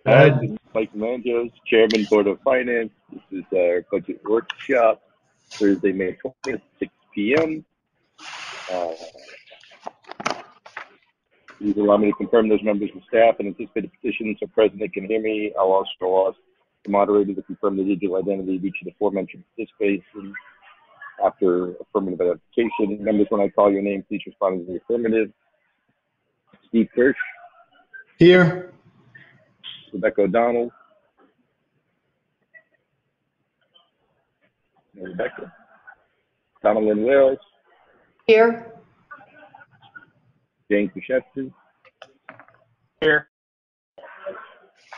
Go ahead. This is Mike Monroe, Chairman, Board of Finance. This is our budget workshop, Thursday, May 20th, 6 p.m. Please allow me to confirm those members of staff and anticipated petitions are present that can hear me. I'll also ask the moderator to confirm the digital identity of each of the aforementioned participants after affirmative identification. Members, when I call your name, please respond in the affirmative. Steve Kirsch. Here. Rebecca O'Donnell. Rebecca. Donalyn Wales. Here. Jane Kushevsky. Here.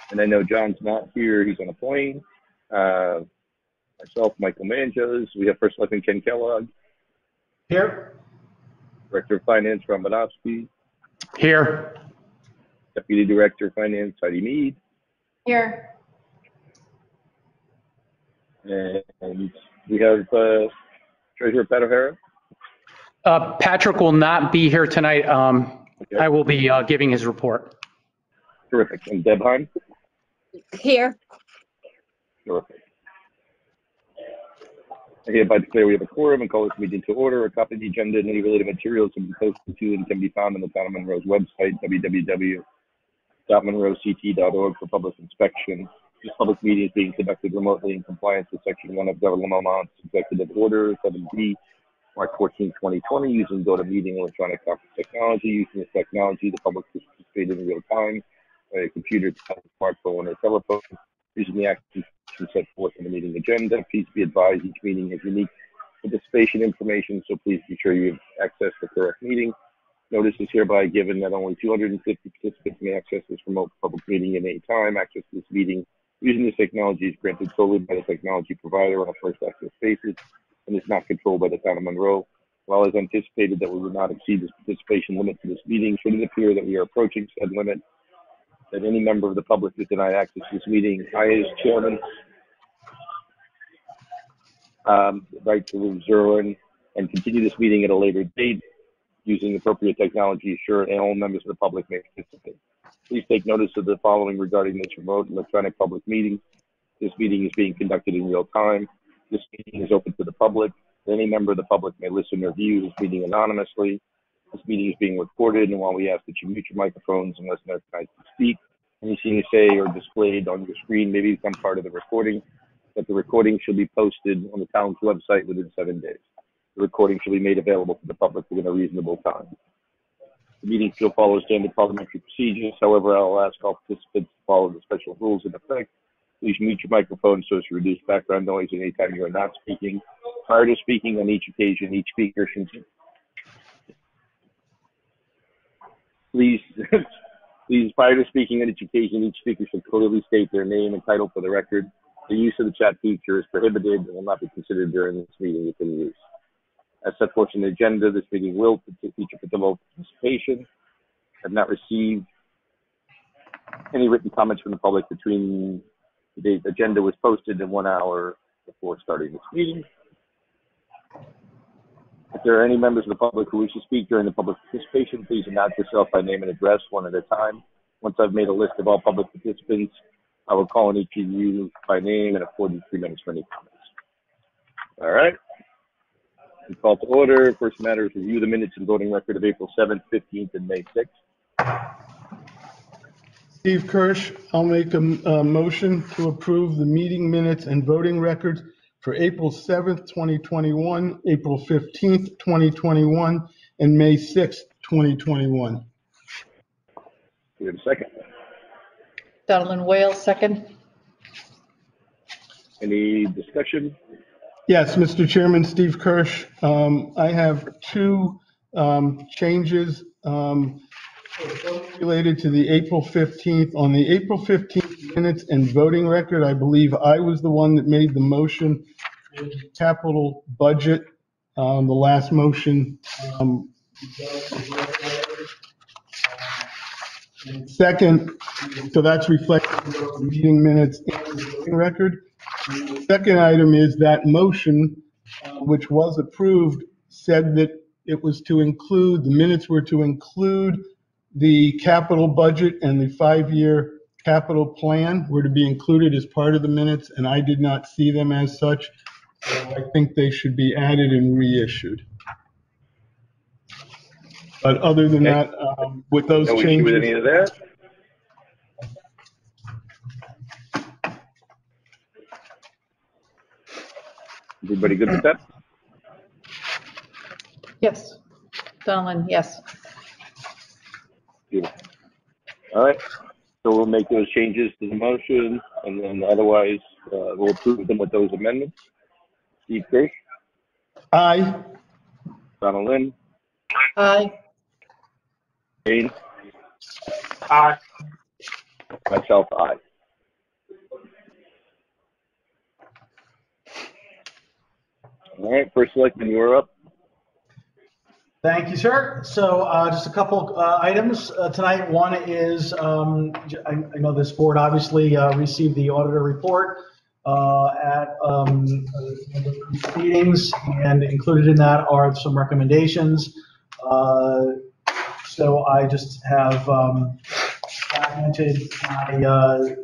And I know John's not here. He's on a plane. Myself, Michael Manjos. We have First Selectman Ken Kellogg. Here. Director of Finance, Ron Bodofsky. Here. Deputy Director of Finance, Heidi Mead. Here. And we have Treasurer Pat O'Hara. Patrick will not be here tonight. Okay. I will be giving his report. Terrific. And Deb Heim. Here. Terrific. I hereby declare we have a quorum and call this meeting to order. A copy of the agenda and any related materials can be posted to and can be found on the Town of Monroe's website, www.monroect.org, for public inspection. This public meeting is being conducted remotely in compliance with Section 1 of Governor Lamont's Executive Order 7B, March 14, 2020, using GoToMeeting electronic conference technology. Using this technology, the public is participating in real time by a computer, smartphone, or telephone. Using the action set forth in the meeting agenda. Please be advised each meeting has unique participation information, so please be sure you have access to the correct meeting. Notice is hereby given that only 250 participants may access this remote public meeting at any time. Access to this meeting using this technology is granted solely by the technology provider on a first access basis and is not controlled by the Town of Monroe. While it is anticipated that we will not exceed this participation limit to this meeting, should it appear that we are approaching said limit, that any member of the public is denied access to this meeting, I, as chairman, right to adjourn and continue this meeting at a later date using appropriate technology, assure and all members of the public may participate. Please take notice of the following regarding this remote electronic public meeting. This meeting is being conducted in real time. This meeting is open to the public. Any member of the public may listen or view this meeting anonymously. This meeting is being recorded, and while we ask that you mute your microphones unless notified to speak, anything you say or displayed on your screen may become part of the recording, but the recording should be posted on the town's website within 7 days. The recording should be made available to the public within a reasonable time. The meeting still follows standard parliamentary procedures. However, I'll ask all participants to follow the special rules in effect. Please mute your microphone so as to reduce background noise anytime you are not speaking. Prior to speaking on each occasion, each speaker should prior to speaking on each occasion, each speaker should clearly state their name and title for the record. The use of the chat feature is prohibited and will not be considered during this meeting if in use. As set forth in the agenda, this meeting will feature particular participation. I have not received any written comments from the public between the date the agenda was posted and 1 hour before starting this meeting. If there are any members of the public who wish to speak during the public participation, please announce yourself by name and address one at a time. Once I've made a list of all public participants, I will call on each of you by name and afford you 3 minutes for any comments. All right. We call to order. First matter is review the minutes and voting record of April 7th, 15th, and May 6th. Steve Kirsch, I'll make a motion to approve the meeting minutes and voting records for April 7th, 2021, April 15th, 2021, and May 6th, 2021. We have a second. Donalyn Wales, second. Any discussion? Yes, Mr. Chairman, Steve Kirsch. I have 2 changes related to the April 15th. On the April 15th minutes and voting record, I believe I was the one that made the motion for the capital budget. The last motion. And second, so that's reflected in the meeting minutes and the voting record. The second item is that motion, which was approved, said that it was to include, the minutes were to include the capital budget and the 5-year capital plan were to be included as part of the minutes, and I did not see them as such. So I think they should be added and reissued. But other than Okay. that, with those No issue changes. with any of that? Everybody good with that? Yes. Donaldin, yes. Beautiful. All right. So we'll make those changes to the motion, and then otherwise we'll approve them with those amendments. Steve Kirsch, Aye. Donald Lynn, Aye. Jane, Aye. myself, aye. All right, first selectman, you're up. Thank you, sir. So just a couple items tonight. One is, I know this board obviously received the auditor report at meetings, and included in that are some recommendations. So I just have documented my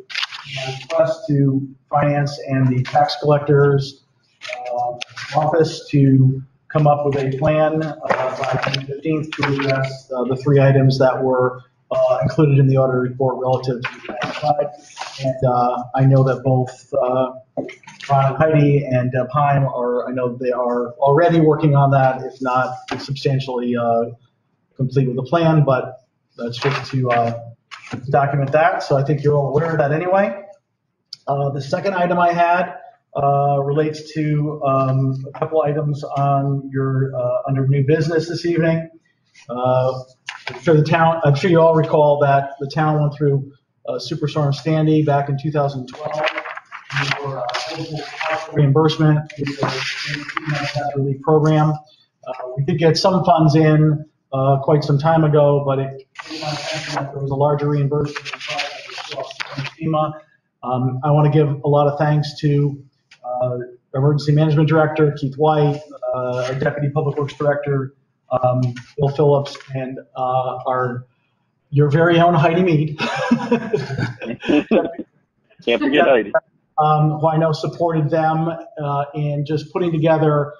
request to finance and the tax collector's office to come up with a plan by June 15th to address the three items that were included in the audit report relative to the tax side. And I know that both Ron and Heidi and Deb Heim I know they are already working on that, if not substantially complete with the plan, but that's just to document that. So I think you're all aware of that anyway. The second item I had relates to a couple items on your under new business this evening. I'm sure you all recall that the town went through Superstorm Sandy back in 2012 for reimbursement through the relief program. We did get some funds in quite some time ago, but it came to my attention that there was a larger reimbursement from FEMA. I want to give a lot of thanks to Emergency Management Director Keith White, our Deputy Public Works Director Bill Phillips, and your very own Heidi Mead. Can't forget Heidi. Who I know supported them in just putting together.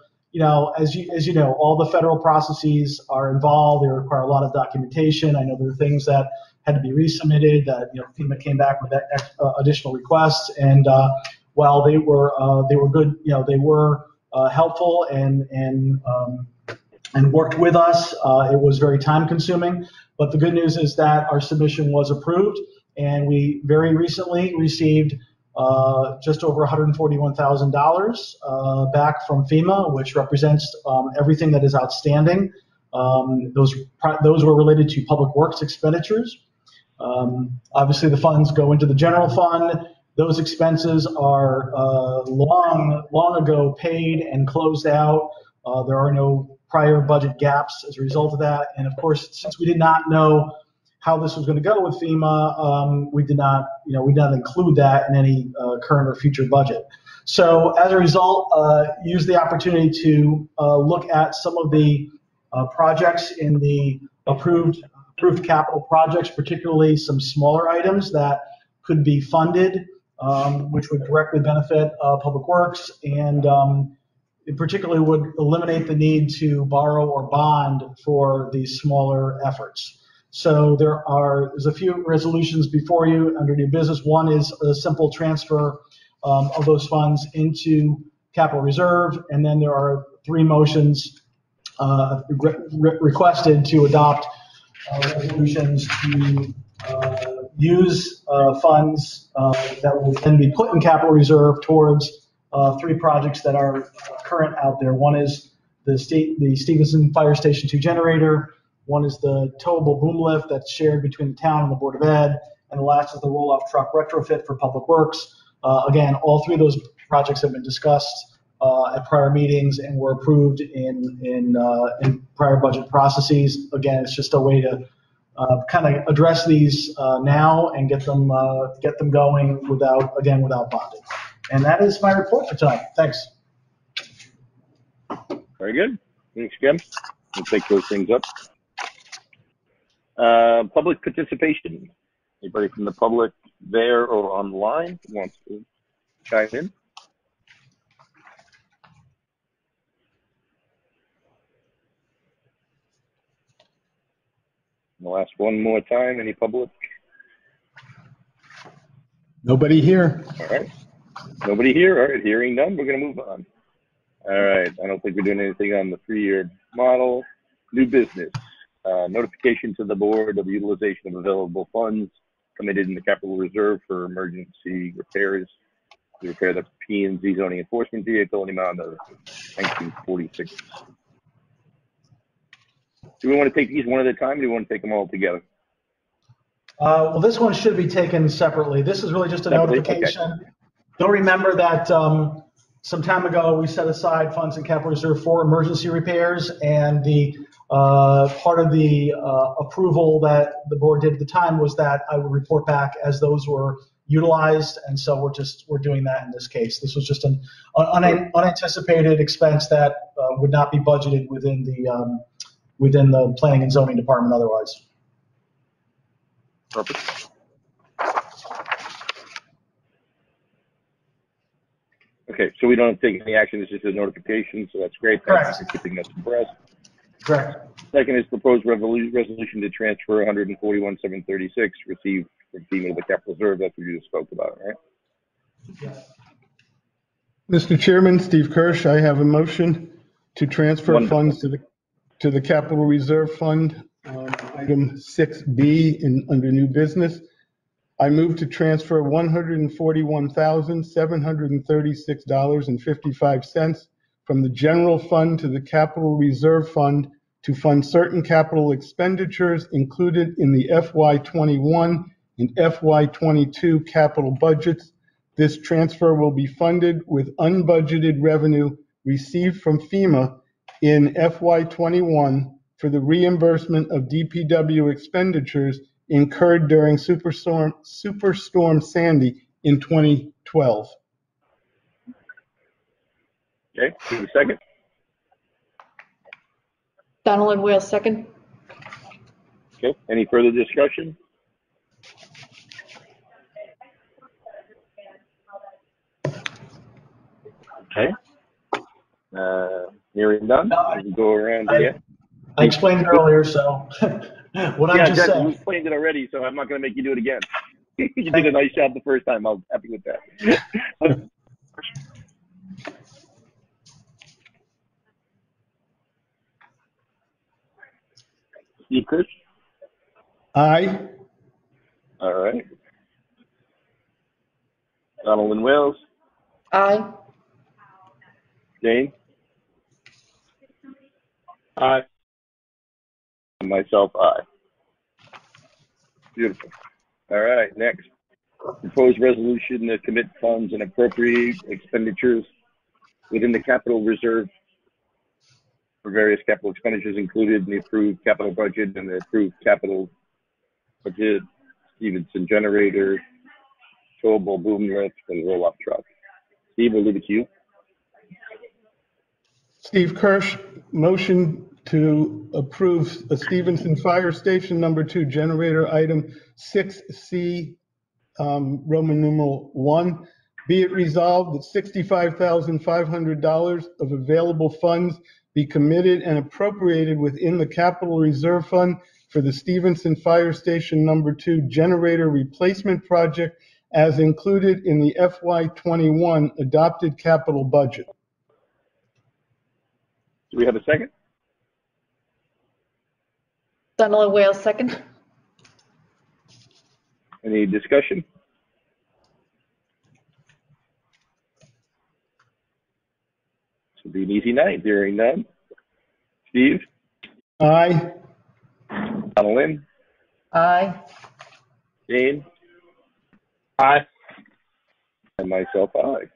As you know, all the federal processes are involved. They require a lot of documentation. I know there are things that had to be resubmitted. That FEMA came back with additional requests, and while they were good, they were helpful and worked with us. It was very time consuming, but the good news is that our submission was approved, and we very recently received just over $141,000 back from FEMA, which represents everything that is outstanding. Those were related to public works expenditures. Obviously, the funds go into the general fund. Those expenses are long ago paid and closed out. There are no prior budget gaps as a result of that. And of course, since we did not know how this was going to go with FEMA, we did not include that in any current or future budget. So as a result, use the opportunity to look at some of the projects in the approved capital projects, particularly some smaller items that could be funded, which would directly benefit Public Works, and it particularly would eliminate the need to borrow or bond for these smaller efforts. So there's a few resolutions before you under new business. One is a simple transfer of those funds into capital reserve, and then there are three motions requested to adopt resolutions to use funds that will then be put in capital reserve towards three projects that are current out there. One is the Stevenson Fire Station 2 generator. One is the towable boom lift that's shared between the town and the Board of Ed. And the last is the roll-off truck retrofit for Public Works. Again, all three of those projects have been discussed at prior meetings and were approved in prior budget processes. Again, it's just a way to kind of address these now and get them going without bonding. And that is my report for tonight. Thanks. Very good. Thanks, Jim. We'll take those things up. Public participation. Anybody from the public there or online who wants to chime in? I'll ask one more time. Any public? Nobody here. All right. Nobody here. All right. Hearing none, we're going to move on. All right. I don't think we're doing anything on the 3-year model. New business. Notification to the board of the utilization of available funds committed in the capital reserve for emergency repairs. To repair the P&Z zoning enforcement vehicle in the amount of $1946. Do we want to take these one at a time, or do we want to take them all together? Well, this one should be taken separately. This is really just a Separately? notification. Okay. You'll remember that some time ago, we set aside funds in capital reserve for emergency repairs, and the part of the approval that the board did at the time was that I would report back as those were utilized, and so we're doing that in this case. This was just an unanticipated expense that would not be budgeted within the planning and zoning department otherwise. Perfect. Okay, so we don't have to take any action. It's just a notification, so that's great. Thanks for keeping us abreast. Correct. Second is proposed resolution to transfer $141,736 received from FEMA to the capital reserve. That's what you just spoke about, right? Yes. Mr. Chairman, Steve Kirsch, I have a motion to transfer Wonderful. funds to the capital reserve fund, item 6B under new business. I move to transfer $141,736.55 from the general fund to the capital reserve fund to fund certain capital expenditures included in the FY21 and FY22 capital budgets. This transfer will be funded with unbudgeted revenue received from FEMA in FY21 for the reimbursement of DPW expenditures incurred during Superstorm Sandy in 2012. Okay, give it a second. Donald Wales, second. Okay, any further discussion? Okay. Hearing none, we can go around again. I explained it earlier, so what I'm just exactly. saying. You explained it already, so I'm not going to make you do it again. You did a nice job the first time. I'm happy with that. Steve Kirsch? Aye. All right. Donald and Wales? Aye. Jane? Aye. And myself, aye. Beautiful. All right, next. Proposed resolution to commit funds and appropriate expenditures within the capital reserve for various capital expenditures included in the approved capital budget and the approved capital budget, Stevenson generator, towable boom lift, and roll-off truck. Steve, we'll leave it to you. Steve Kirsch, motion to approve a Stevenson Fire Station number 2 generator item 6C, Roman numeral 1. Be it resolved that $65,500 of available funds be committed and appropriated within the capital reserve fund for the Stevenson Fire Station number 2 generator replacement project as included in the FY21 adopted capital budget. Do we have a second? Donald Wales, second. Any discussion? This will be an easy night. Hearing none. Steve? Aye. Donald? Aye. Jane? Aye. And myself, aye.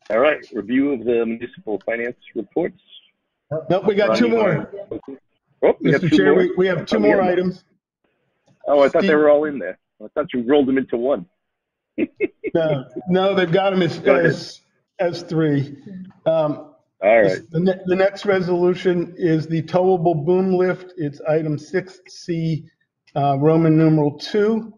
All right, review of the municipal finance reports. Nope, we got two more. Oh, we have Mr. two Chair, more? we have two more items. Oh, I thought they were all in there. I thought you rolled them into one. No, they've got them as three. All right. The next resolution is the towable boom lift. It's item 6C, Roman numeral 2,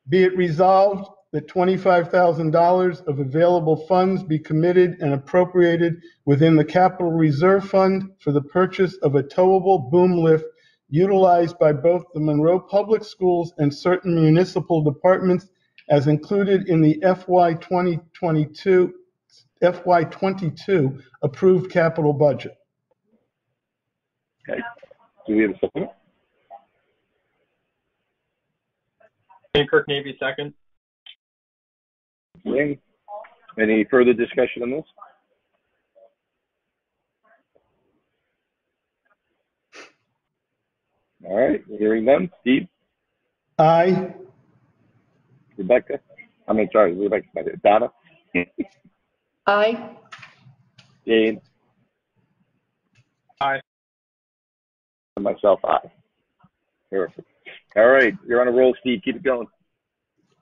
be it resolved that $25,000 of available funds be committed and appropriated within the Capital Reserve Fund for the purchase of a towable boom lift utilized by both the Monroe Public Schools and certain municipal departments as included in the FY22 approved capital budget. Okay. Do we have a second? Kirk Navy, second. Okay. Any further discussion on this? All right, hearing none. Steve? Aye. Rebecca? Rebecca. Donna? Aye. Jane? Aye. And myself, aye. Perfect. All right, you're on a roll, Steve. Keep it going.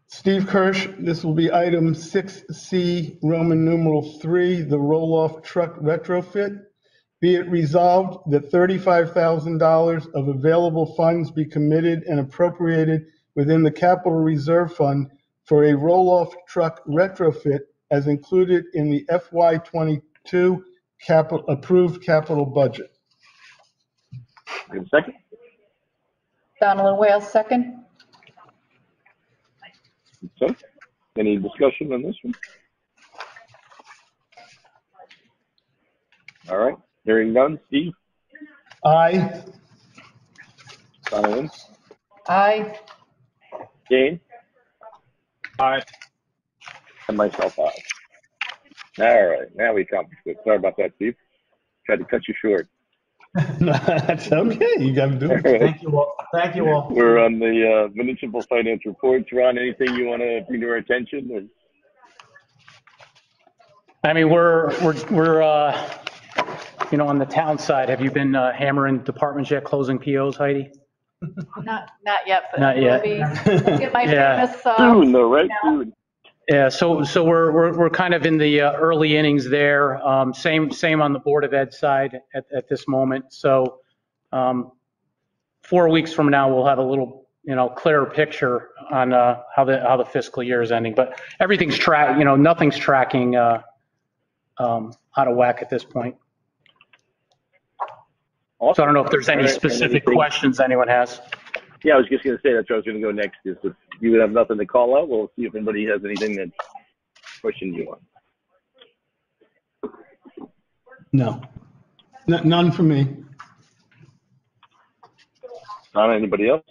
Steve Kirsch, this will be item 6C, Roman numeral 3, the roll-off truck retrofit. Be it resolved that $35,000 of available funds be committed and appropriated within the Capital Reserve Fund for a roll-off truck retrofit as included in the FY22 approved capital budget. Give a second. Donald Wales, second. So, any discussion on this one? All right, hearing none. Steve? Aye. Donovan? Aye. Jane? Aye. And myself, aye. All right, now we come. Sorry about that, Steve. Tried to cut you short. That's okay, you gotta do it. Thank you all. Thank you all. We're on the municipal finance reports. Ron, anything you want to bring to our attention? Or? I mean, we're on the town side, have you been hammering departments yet, closing POs, Heidi? Not yet, but Not yet. I'll get my Yeah. famous. Soon, though, right? now. Soon. Yeah, so we're kind of in the early innings there. Same on the Board of Ed side at this moment. So 4 weeks from now, we'll have a little clearer picture on how the fiscal year is ending. But everything's nothing's tracking out of whack at this point. Awesome. So I don't know if there's any specific questions anyone has. Yeah, I was just going to say that's where I was going to go next. Is if you would have nothing to call out, we'll see if anybody has anything that's questioning you on. No, none for me. Not anybody else?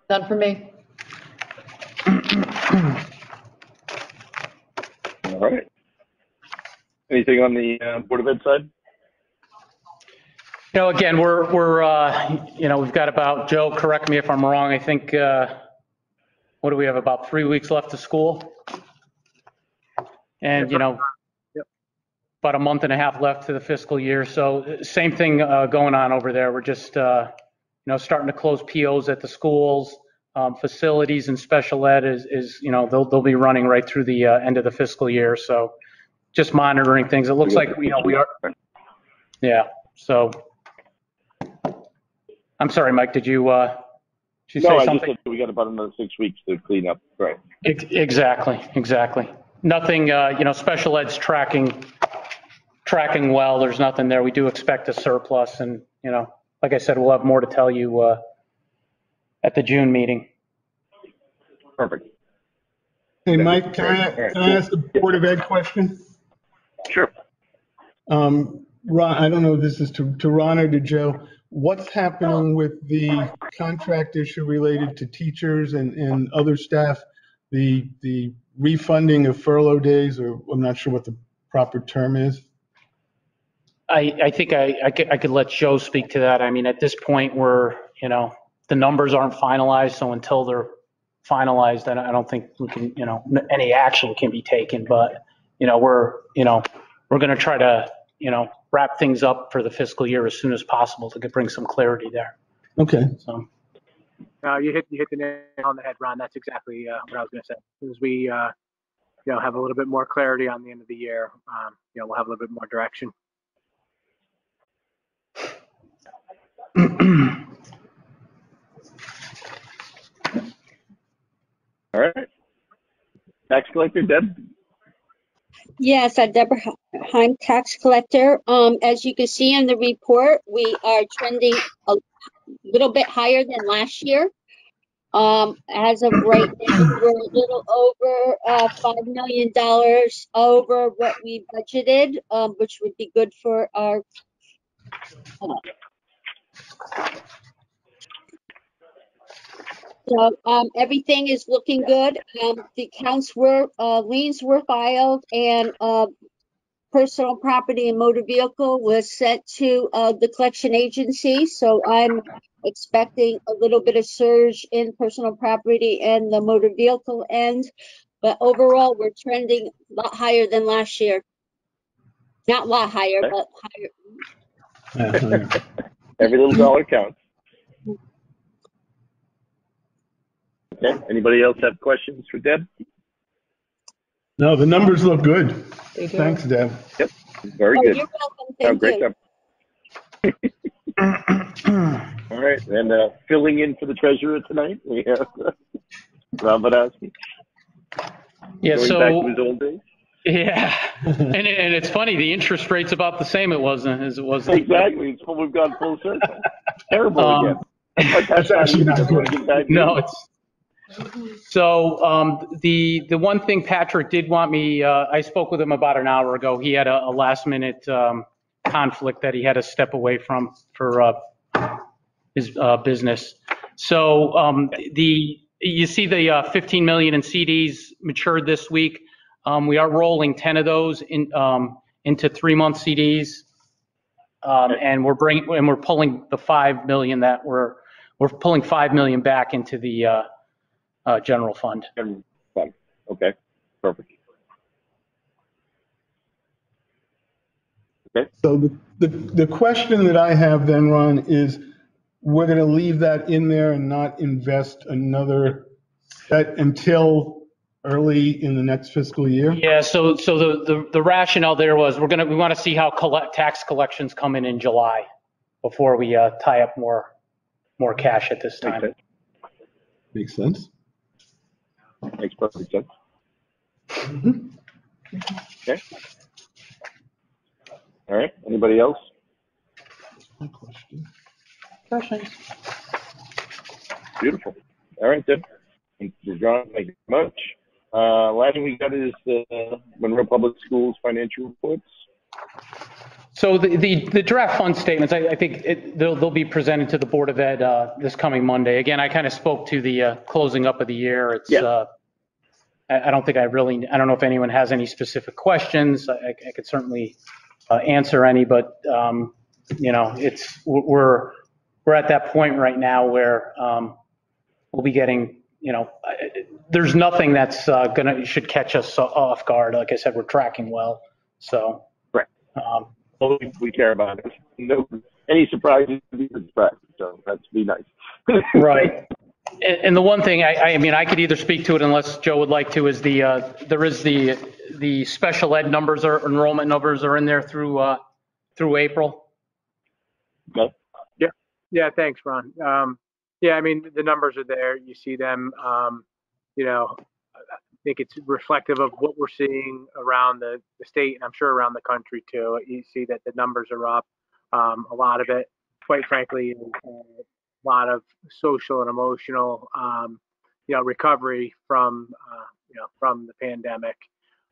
None for me. All right. Anything on the Board of Ed side? Again, we've got about, Joe, correct me if I'm wrong, I think, what do we have, about 3 weeks left of school? And, about a month and a half left to the fiscal year. So same thing going on over there. We're just, starting to close POs at the schools, facilities and special ed is they'll be running right through the end of the fiscal year. So just monitoring things. It looks like, we are, yeah, so. I'm sorry, Mike, did you say No, I something? just said we got about another 6 weeks to clean up. Right. Exactly. Nothing, special ed's tracking well. There's nothing there. We do expect a surplus and, like I said, we'll have more to tell you at the June meeting. Perfect. Hey, Mike, can I ask the Board of Ed question? Sure. Ron, I don't know if this is to Ron or to Joe. What's happening with the contract issue related to teachers and other staff, the refunding of furlough days, or I'm not sure what the proper term is? I think I could let Joe speak to that. I mean, at this point, the numbers aren't finalized, so until they're finalized, I don't think we can, any action can be taken. But we're going to try to wrap things up for the fiscal year as soon as possible to bring some clarity there. Okay. So. You hit the nail on the head, Ron. That's exactly what I was going to say. As we have a little bit more clarity on the end of the year, we'll have a little bit more direction. All right. Tax collector, Deb? Yes, Deborah Heim, tax collector. As you can see in the report, we are trending a little bit higher than last year. As of right now, we're a little over $5 million over what we budgeted, which would be good for our. So everything is looking good. The liens were filed, and personal property and motor vehicle was sent to the collection agency. So I'm expecting a little bit of surge in personal property and the motor vehicle end. But overall, we're trending a lot higher than last year. Not a lot higher, Okay. but higher. Every little dollar counts. Okay. Anybody else have questions for Deb? No, the numbers look good. They do. Thanks, Deb. Yep. Very Oh, good. you're welcome. Oh, Thank great you. job. All right. And filling in for the treasurer tonight, we have Rob Badowski. Yeah, Going so, back to his old days. yeah. And it's funny, the interest rate's about the same as it was. Exactly. It's we've gone full circle. Terrible again. That's actually not good. No, it's so the one thing Patrick did want me, I spoke with him about an hour ago. He had a last minute conflict that he had to step away from for his business. So you see the 15 million in CDs matured this week. We are rolling 10 of those into 3-month CDs, and we're pulling the 5 million that we're pulling 5 million back into the general fund. Fun. Okay. Perfect. Okay. So the question that I have then, Ron, is we're going to leave that in there and not invest another set until early in the next fiscal year? Yeah, so the rationale there was we want to see how tax collections come in July before we tie up more cash at this time. Makes sense. Makes perfect sense. Mhm. Okay. All right. Anybody else? My question. Questions? Beautiful. All right, then. Thank you, John. Thank you very much. Last thing we got is the Monroe Public Schools financial reports. So the draft fund statements, I think they'll be presented to the Board of Ed this coming Monday. Again, I kind of spoke to the closing up of the year. It's I don't know if anyone has any specific questions. I could certainly answer any, but we're at that point right now where we'll be getting, there's nothing that's should catch us off guard. Like I said, we're tracking well. So right. Well, we care about it. No, any surprises would be a surprise. So that's be nice. Right. And the one thing I could either speak to it unless Joe would like to is the special ed numbers or enrollment numbers are in there through April. Okay. Yeah. Thanks, Ron. The numbers are there. You see them. I think it's reflective of what we're seeing around the state, and I'm sure around the country too. You see that the numbers are up. A lot of it, quite frankly, is a lot of social and emotional, recovery from the pandemic.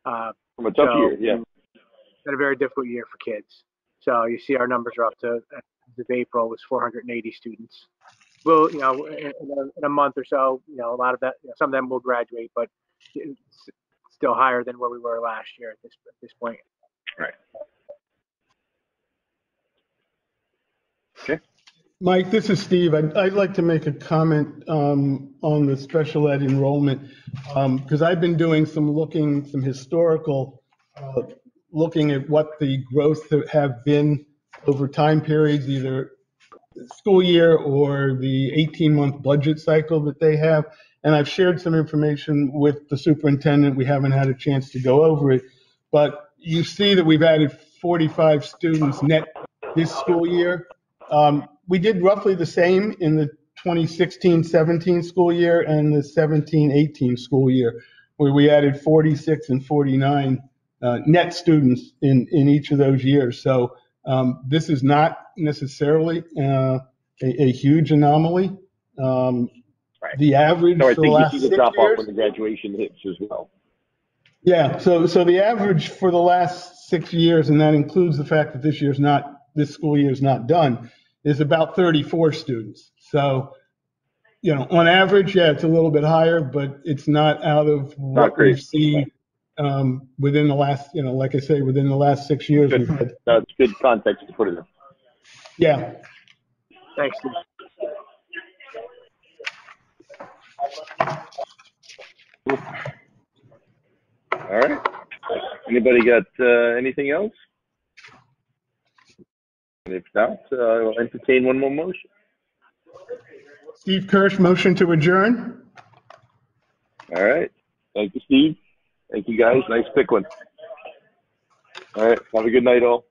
From a tough year, yeah. It's been a very difficult year for kids. So you see our numbers are up to, as of April, was 480 students. Well, in a month or so, a lot of that, some of them will graduate, but it's still higher than where we were last year at this point. Right. Okay. Mike, this is Steve. I'd like to make a comment on the special ed enrollment because I've been doing some historical looking at what the growth have been over time periods, either school year or the 18-month budget cycle that they have. And I've shared some information with the superintendent. We haven't had a chance to go over it, but you see that we've added 45 students net this school year. We did roughly the same in the 2016-17 school year and the 17-18 school year, where we added 46 and 49 net students in each of those years. So this is not necessarily a huge anomaly. Right. The average So I for the think you last see 6 the drop off years. when the graduation hits as well. Yeah, so the average for the last 6 years, and that includes the fact that this school year is not done, is about 34 students. So, on average, yeah, it's a little bit higher, but it's not out of Not what we've crazy. seen within the last, like I say, within the last 6 years. Good. We've had, That's good context to put it in. yeah. Thanks, Steve. All right. Anybody got anything else? And if not, I'll entertain one more motion. Steve Kirsch, motion to adjourn. All right. Thank you, Steve. Thank you, guys. Nice pick one. All right. Have a good night, all.